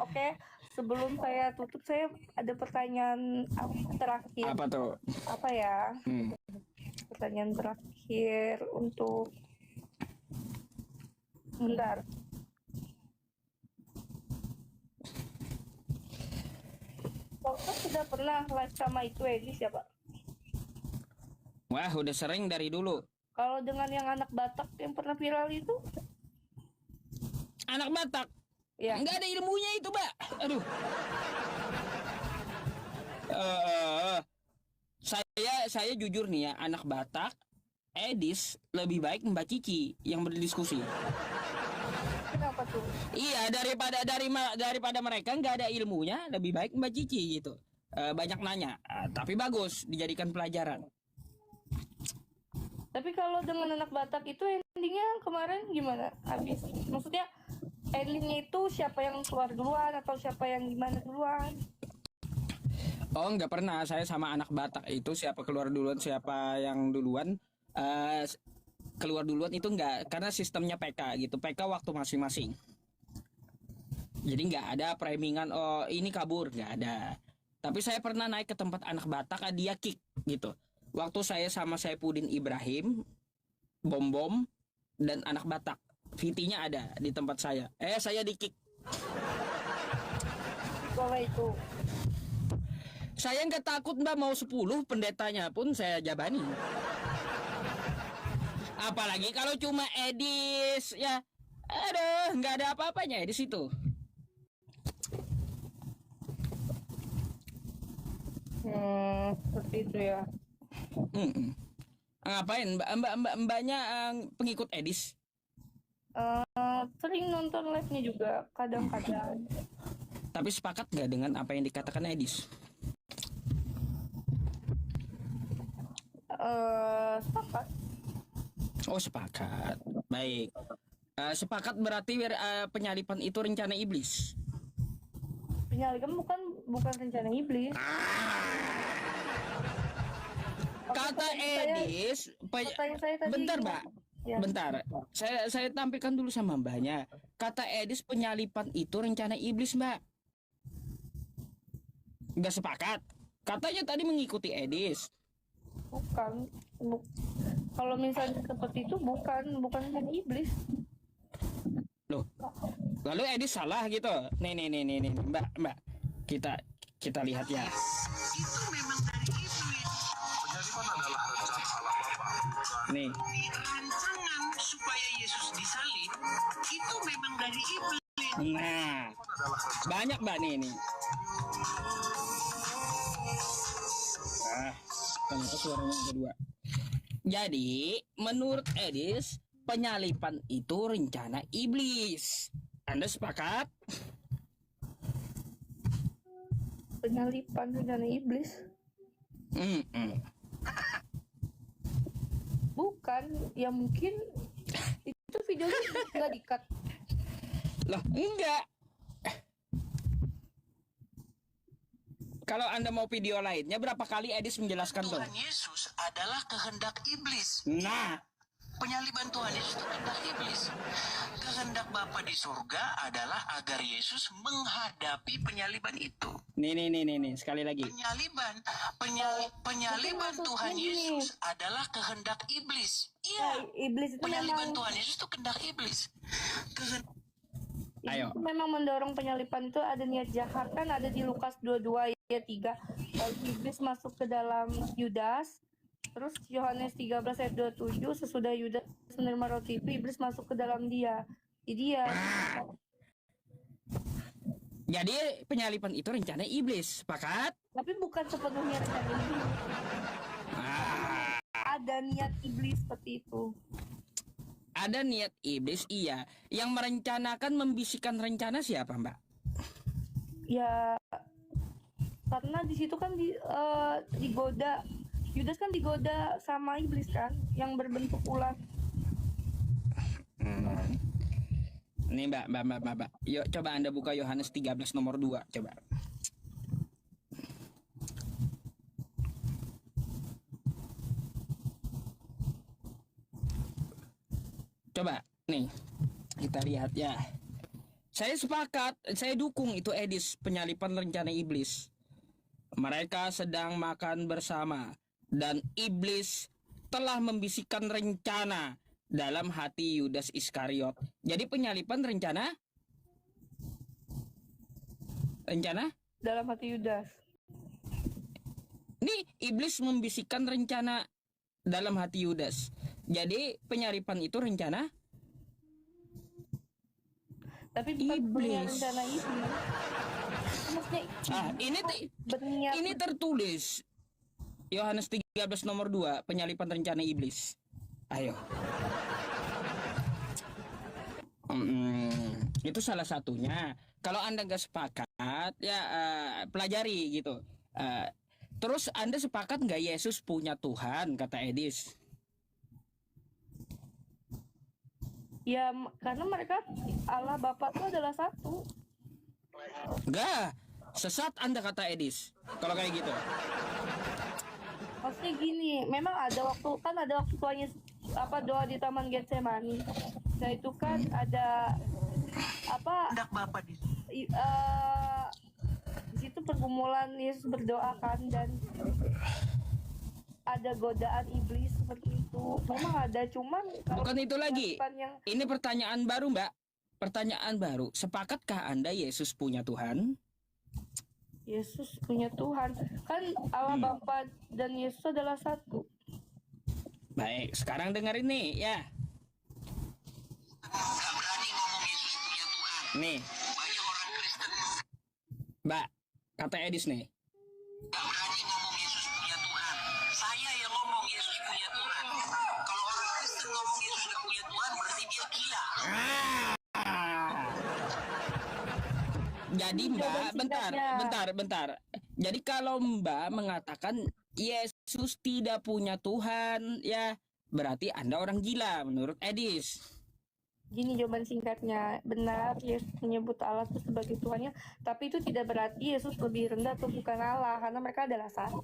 Oke, sebelum saya tutup, saya ada pertanyaan terakhir. Apa tuh? Apa ya? Pertanyaan terakhir untuk... Bentar. Bapak sudah pernah live sama itu Edis ya, Pak? Wah, udah sering dari dulu. Kalau dengan yang anak Batak yang pernah viral itu? Anak Batak? Ya. Nggak ada ilmunya itu, Mbak. Aduh. Saya jujur nih ya, anak Batak, Edis lebih baik Mbak Cici yang berdiskusi. Kenapa tuh? Iya, daripada mereka nggak ada ilmunya, lebih baik Mbak Cici gitu. Banyak nanya, tapi bagus dijadikan pelajaran. Tapi kalau dengan anak Batak itu endingnya kemarin gimana? Habis? Maksudnya endingnya itu siapa yang keluar duluan atau siapa yang gimana duluan? Oh, nggak pernah. Saya sama anak Batak itu siapa keluar duluan, siapa yang duluan. Keluar duluan itu nggak, karena sistemnya PK gitu. PK waktu masing-masing. Jadi nggak ada primingan, oh ini kabur, nggak ada. Tapi saya pernah naik ke tempat anak Batak, dia kick gitu. Waktu saya sama Saipudin Ibrahim, Bom dan anak Batak. VT-nya ada di tempat saya. Saya di kick. Soalnya itu. Saya nggak takut Mbak, mau 10 pendetanya pun saya jabani. Apalagi kalau cuma Edis ya, aduh nggak ada apa-apanya Edis itu. Seperti itu ya. Ngapain mbaknya pengikut Edis? Sering nonton live-nya juga kadang-kadang. Tapi sepakat nggak dengan apa yang dikatakan Edis? Sepakat. Oh sepakat. Baik. Sepakat berarti penyalipan itu rencana iblis. Penyalipan bukan rencana iblis. Kata Edis, bentar Mbak. Ya. Bentar. Saya tampilkan dulu sama Mbaknya. Kata Edis penyalipan itu rencana iblis, Mbak. Nggak sepakat. Katanya tadi mengikuti Edis. Bukan. Kalau misalnya seperti itu bukan rencana iblis. Loh. Lalu Edis salah gitu. Nih, Mbak. Kita lihat ya. Itu memang dari iblis. Penyalipan adalah rencana Allah Bapa, bukan. Nih. Rancangan supaya Yesus disalib itu memang dari iblis. Nah. Banyak Mbak nih. Kenapa suaranya yang kedua? Jadi, menurut Edis, penyalipan itu rencana iblis. Anda sepakat? Penyalipan rencana iblis? Bukan, ya mungkin itu videonya nggak di-cut. Loh, enggak. Kalau Anda mau video lainnya, berapa kali Edis menjelaskan tuh? Tuhan Yesus adalah kehendak iblis. Nah, Penyaliban Tuhan Yesus itu kehendak iblis. Kehendak Bapa di surga adalah agar Yesus menghadapi penyaliban itu. Nih, sekali lagi. Penyaliban Tuhan Yesus adalah kehendak iblis. Iya. Iblis itu Penyaliban memang, Tuhan Yesus itu kehendak iblis. Ayo. itu memang mendorong penyalipan itu ada niat jahat, kan ada di Lukas 22 ayat 3. Lalu iblis masuk ke dalam Yudas. Terus Yohanes 13 ayat 27, sesudah Yudas menerima roti itu, iblis masuk ke dalam dia. Jadi ya, Jadi penyalipan itu rencana iblis, sepakat? tapi bukan sepenuhnya rencana iblis. Ada niat iblis seperti itu. Ada niat iblis, iya. Yang merencanakan, membisikkan rencana siapa, Mbak? Ya, karena di situ kan digoda. Yudas kan digoda sama iblis kan, yang berbentuk ular. Nih Mbak. Yuk coba Anda buka Yohanes 13 nomor 2, coba. Coba, nih. Kita lihat ya. Saya sepakat, saya dukung itu Edis, penyalipan rencana iblis. Mereka sedang makan bersama dan iblis telah membisikkan rencana dalam hati Yudas Iskariot. Jadi penyalipan rencana Dalam hati Yudas. Nih, iblis membisikkan rencana dalam hati Yudas. Jadi penyalipan itu rencana Tapi bukan punya iblis. rencana iblis. Maksudnya berniat Ini tertulis Yohanes 13 nomor 2, penyalipan rencana iblis. Ayo. Itu salah satunya. Kalau Anda nggak sepakat, ya pelajari gitu. Terus Anda sepakat nggak Yesus punya Tuhan, kata Edis? ya karena mereka Allah Bapa itu adalah satu. Enggak. Sesat Anda, kata Edis. Kalau kayak gitu. Maksudnya gini, memang ada waktu tuanya doa di Taman Getsemani. Nah itu kan ada Kehendak Bapa di di situ pergumulan Yesus berdoa kan, dan ada godaan iblis seperti itu. Memang ada, cuman Bukan itu lagi. yang Ini pertanyaan baru, Mbak. Pertanyaan baru. Sepakatkah Anda Yesus punya Tuhan? Yesus punya Tuhan kan, Allah Bapa dan Yesus adalah satu. Baik, sekarang dengerin nih ya. nggak berani ngomong Yesus punya Tuhan. Nih, Banyak orang Kristen Mbak, kata Edis nih. nggak berani ngomong Yesus punya Tuhan. Saya yang ngomong Yesus punya Tuhan. Kalau orang Kristen ngomong Yesus nggak punya Tuhan, berarti dia gila. Jadi Mbak, bentar. Jadi kalau Mbak mengatakan Yesus tidak punya Tuhan, ya berarti Anda orang gila menurut Edis. Gini jawaban singkatnya, benar Yesus menyebut Allah itu sebagai Tuhannya, tapi itu tidak berarti Yesus lebih rendah atau bukan Allah, karena mereka adalah satu.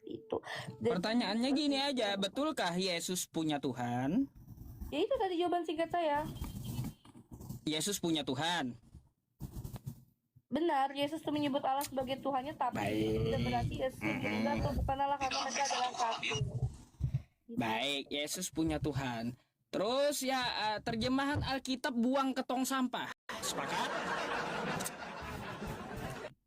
Itu. Dan Pertanyaannya gini aja, betulkah Yesus punya Tuhan? ya itu tadi jawaban singkat saya. Yesus punya Tuhan. Benar, Yesus itu menyebut Allah sebagai Tuhannya, tapi itu tidak berarti Yesus lebih rendah atau bukan Allah, karena mereka adalah satu. Baik, Yesus punya Tuhan. Terus ya terjemahan Alkitab buang ke tong sampah. Sepakat?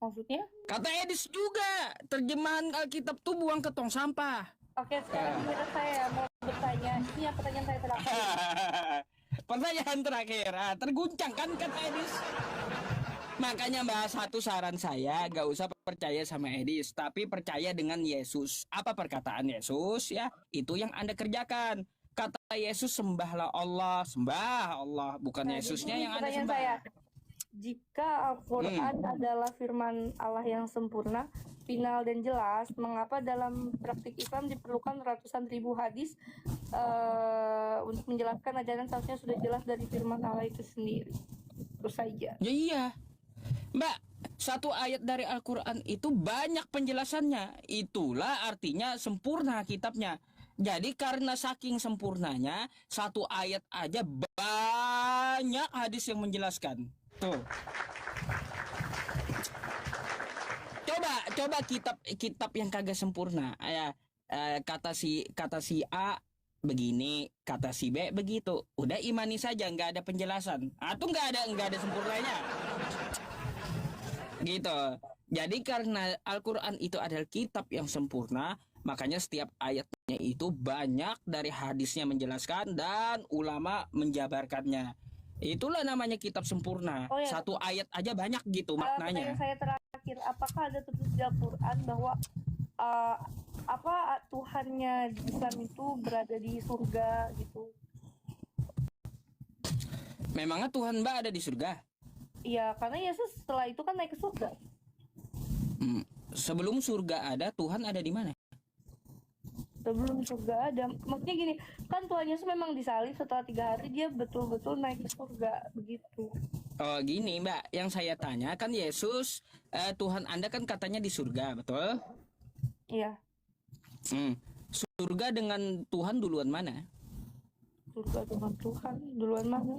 Maksudnya? Kata Edis juga, terjemahan Alkitab tuh buang ke tong sampah. Oke, sekarang giliran saya mau bertanya. Ini yang pertanyaan saya terakhir. Pertanyaan terakhir, terguncang kan kata Edis. Makanya bahas satu saran saya, gak usah percaya sama Edis, tapi percaya dengan Yesus. Apa perkataan Yesus ya? Itu yang Anda kerjakan. Kata Yesus, sembah Allah, bukan Nah, Yesusnya jadi yang Anda pertanyaan sembah. saya, jika Al-Quran adalah firman Allah yang sempurna, final dan jelas, mengapa dalam praktik Islam diperlukan ratusan ribu hadis untuk menjelaskan ajaran seharusnya sudah jelas dari firman Allah itu sendiri? Itu saja. Ya iya, Mbak, satu ayat dari Al-Quran itu banyak penjelasannya. Itulah artinya sempurna kitabnya. Jadi karena saking sempurnanya, satu ayat aja banyak hadis yang menjelaskan. Tuh. Coba kitab yang kagak sempurna. Ya, kata si A begini, kata si B begitu. Udah imani saja, nggak ada penjelasan. Atau nggak ada sempurnanya. Gitu. Jadi karena Al-Quran itu adalah kitab yang sempurna, makanya setiap ayatnya itu banyak dari hadisnya menjelaskan dan ulama menjabarkannya. Itulah namanya kitab sempurna. Oh, ya. Satu ayat aja banyak gitu maknanya. Pertanyaan saya terakhir, apakah ada tertulis di Al-Quran bahwa Tuhannya Islam itu berada di surga gitu? Memangnya Tuhan Mbak ada di surga? Iya, karena Yesus setelah itu kan naik ke surga. Sebelum surga ada, Tuhan ada di mana? Sebelum surga ada, maksudnya gini, kan Tuhan Yesus memang disalib, setelah 3 hari dia betul-betul naik ke surga begitu. Oh gini Mbak, yang saya tanya kan Yesus, Tuhan Anda kan katanya di surga, betul? Iya, Surga dengan Tuhan duluan mana? surga dengan Tuhan duluan mana?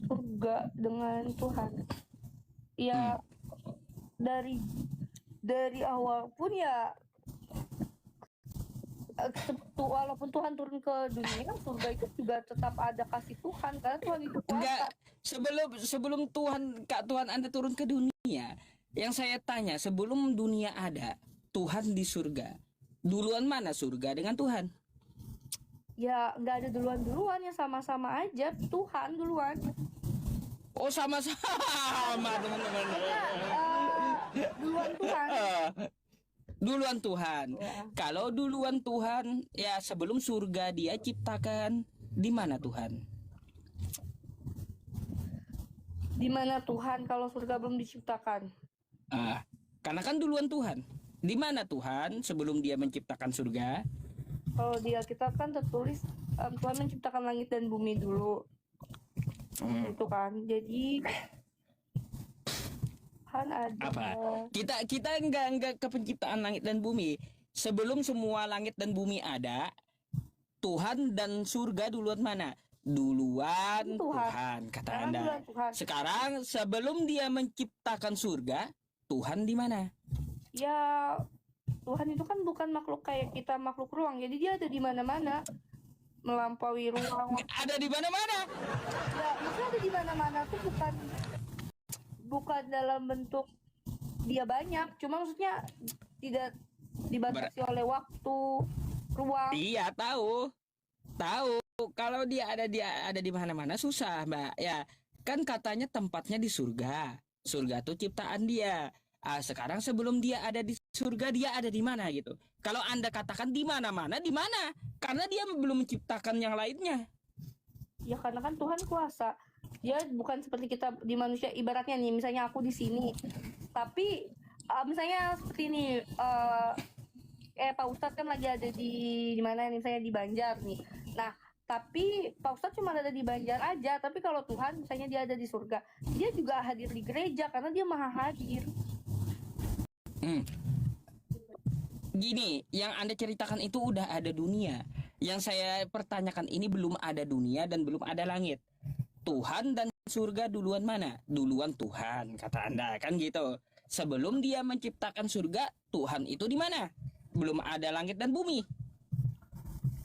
surga dengan Tuhan. Ya dari awal pun ya walaupun Tuhan turun ke dunia, surga itu juga tetap ada kasih Tuhan karena Tuhan itu Enggak, kuasa. sebelum Tuhan Anda turun ke dunia, yang saya tanya, sebelum dunia ada, Tuhan di surga. Duluan mana surga dengan Tuhan? Ya nggak ada duluan ya, sama-sama aja Tuhan duluan. Oh, sama-sama, teman-teman. Duluan Tuhan. Duluan Tuhan. Ya. Kalau duluan Tuhan, ya sebelum surga dia ciptakan, di mana Tuhan? Di mana Tuhan kalau surga belum diciptakan? Karena kan duluan Tuhan. Di mana Tuhan sebelum dia menciptakan surga? Kalau di Alkitab kan tertulis Tuhan menciptakan langit dan bumi dulu. Itu kan. Jadi kan ada Apa? Kita enggak ke penciptaan langit dan bumi. Sebelum semua langit dan bumi ada, Tuhan dan surga duluan mana? Duluan Tuhan, kata Sekarang Anda. duluan Tuhan. Sekarang sebelum dia menciptakan surga, Tuhan di mana? Ya Tuhan itu kan bukan makhluk kayak kita, makhluk ruang. Jadi dia ada di mana-mana, melampaui ruang. Ada di mana-mana. Ya maksudnya ada di mana-mana tuh bukan dalam bentuk dia banyak, cuma maksudnya tidak dibatasi oleh waktu, ruang. Iya, tahu. Kalau dia ada di mana-mana susah, Mbak. Ya, kan katanya tempatnya di surga. Surga tuh ciptaan dia. Sekarang sebelum dia ada di surga, dia ada di mana gitu. Kalau Anda katakan di mana-mana, di mana? Karena dia belum menciptakan yang lainnya. Ya karena kan Tuhan kuasa. Dia bukan seperti kita di manusia, ibaratnya nih, misalnya aku di sini, tapi misalnya seperti ini, Pak Ustadz kan lagi ada di mana nih, misalnya di Banjar nih. Nah, tapi Pak Ustadz cuma ada di Banjar aja, tapi kalau Tuhan misalnya dia ada di surga, dia juga hadir di gereja karena dia maha hadir. Gini, yang Anda ceritakan itu udah ada dunia. Yang saya pertanyakan ini belum ada dunia dan belum ada langit. Tuhan dan surga duluan mana? Duluan Tuhan, kata Anda, kan gitu. Sebelum dia menciptakan surga, Tuhan itu di mana? Belum ada langit dan bumi.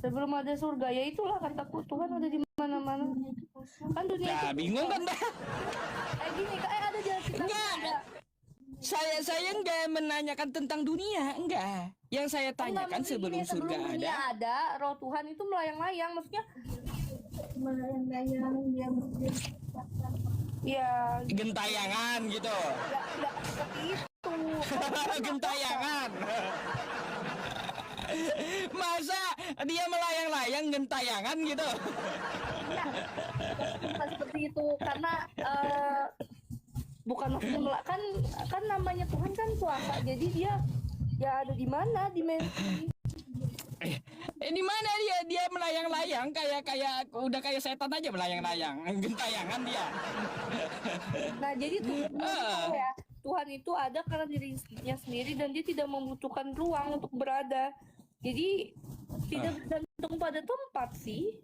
Sebelum ada surga, ya itulah kataku, Tuhan ada di mana-mana. Kan dunia Nah, itu bingung kan, Mbak? gini, ada di Alkitab. Enggak. Saya enggak menanyakan tentang dunia, enggak. Yang saya tanyakan sebelum surga dunia ada, roh Tuhan itu melayang-layang, maksudnya melayang-layang dia ya gentayangan gitu. Enggak seperti itu. Gentayangan. Masa dia melayang-layang gentayangan gitu? Bukan seperti itu karena bukan kan namanya Tuhan kan kuasa, jadi dia ya ada di mana dimensi. Di mana dia melayang-layang kayak udah kayak setan aja melayang-layang, gentayangan dia. Nah jadi Tuhan itu ada karena dirinya sendiri dan dia tidak membutuhkan ruang untuk berada. Jadi tidak bergantung pada tempat sih.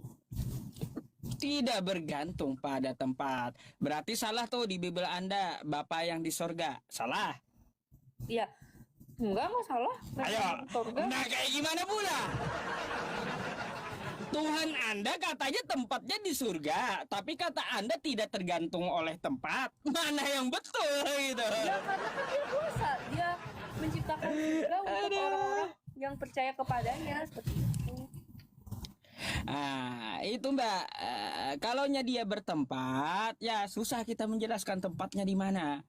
Tidak bergantung pada tempat. Berarti salah tuh di Bible Anda, Bapa yang di sorga. Salah. Iya. Enggak salah. Ayo. Nah kayak gimana pula? Tuhan Anda katanya tempatnya di surga, tapi kata Anda tidak tergantung oleh tempat. Mana yang betul gitu? Ya karena kan dia kuasa, dia menciptakan surga untuk orang-orang yang percaya kepadanya seperti itu. Itu Mbak, kalaunya dia bertempat, ya susah kita menjelaskan tempatnya di mana.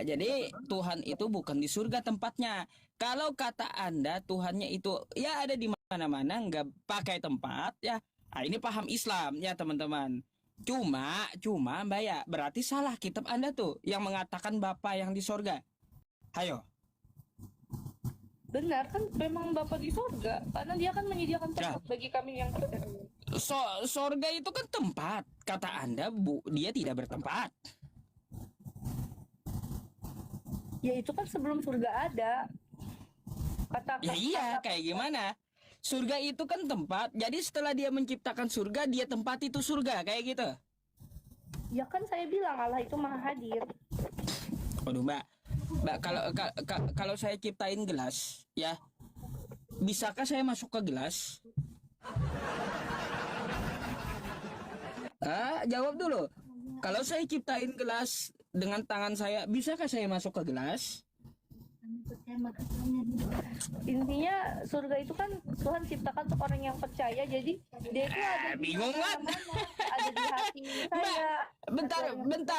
Jadi Tuhan itu bukan di surga tempatnya. Kalau kata Anda Tuhannya itu ya ada di mana-mana, nggak pakai tempat, ya. Ini paham Islam ya teman-teman. Cuma Mbak ya, berarti salah kitab Anda tuh yang mengatakan Bapa yang di surga. Hayo. Benar kan, memang Bapa di surga karena dia kan menyediakan tempat bagi kami yang percaya. Surga itu kan tempat. Kata Anda dia tidak bertempat. Ya itu kan sebelum surga ada. Ya iya, kayak gimana? Surga itu kan tempat. Jadi setelah dia menciptakan surga, dia tempat itu surga, kayak gitu. Ya kan saya bilang Allah itu maha hadir. Waduh, Mbak. Mbak, kalau saya ciptain gelas, ya, bisakah saya masuk ke gelas? Jawab dulu. Kalau saya ciptain gelas dengan tangan saya, bisakah saya masuk ke gelas? Intinya surga itu kan Tuhan ciptakan untuk orang yang percaya, jadi dia itu ada di Bingung banget. mana-mana, ada di hati saya.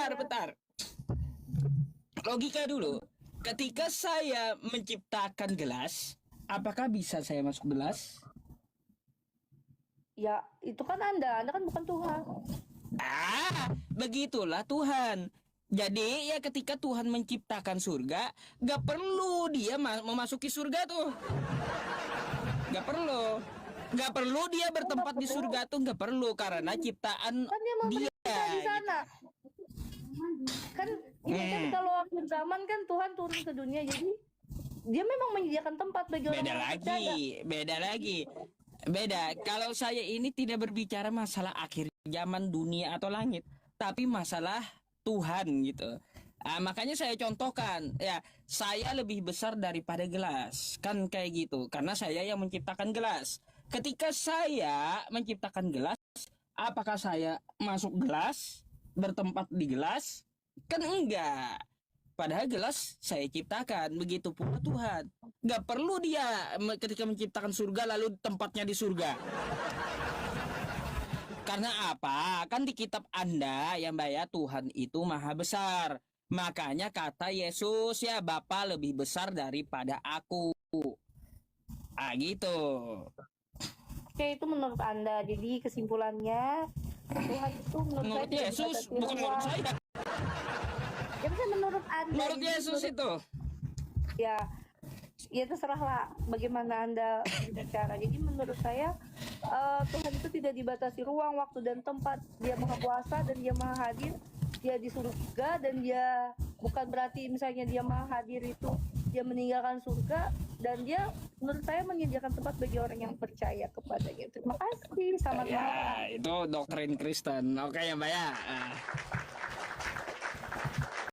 Bentar. Logika dulu. Ketika saya menciptakan gelas, apakah bisa saya masuk gelas? Ya itu kan Anda kan bukan Tuhan. Begitulah Tuhan. Jadi ya ketika Tuhan menciptakan surga, gak perlu dia memasuki surga tuh. Gak perlu dia bertempat di surga tuh, gak perlu, karena ciptaan Kan dia memerintah di sana. Kan ini kan kalau akhir zaman kan Tuhan turun ke dunia, jadi dia memang menyediakan tempat bagi orang yang percaya. Beda. Kalau saya ini tidak berbicara masalah akhir zaman, dunia atau langit, tapi masalah Tuhan gitu. Makanya saya contohkan, ya, saya lebih besar daripada gelas, kan kayak gitu, karena saya yang menciptakan gelas. Ketika saya menciptakan gelas, apakah saya masuk gelas, bertempat di gelas? Kan enggak. Padahal gelas saya ciptakan, begitu pula Tuhan. Gak perlu dia ketika menciptakan surga lalu tempatnya di surga. Karena apa? Kan di kitab Anda ya Mbak ya, Tuhan itu maha besar. Makanya kata Yesus, ya, Bapa lebih besar daripada aku. Gitu. Oke, itu menurut Anda. Jadi kesimpulannya Tuhan itu Menurut saya Yesus, tidak bukan menurut saya. Ya bisa menurut Anda. Menurut Jadi Yesus itu. Ya terserahlah bagaimana Anda bicara. Jadi menurut saya Tuhan itu tidak dibatasi ruang, waktu, dan tempat. Dia maha kuasa dan dia maha hadir. Dia di surga dan dia bukan berarti misalnya dia maha hadir itu dia meninggalkan surga, dan dia menurut saya menyediakan tempat bagi orang yang percaya kepadanya. Terima kasih, selamat malam. Ya, itu doktrin Kristen. Oke ya Mbak ya.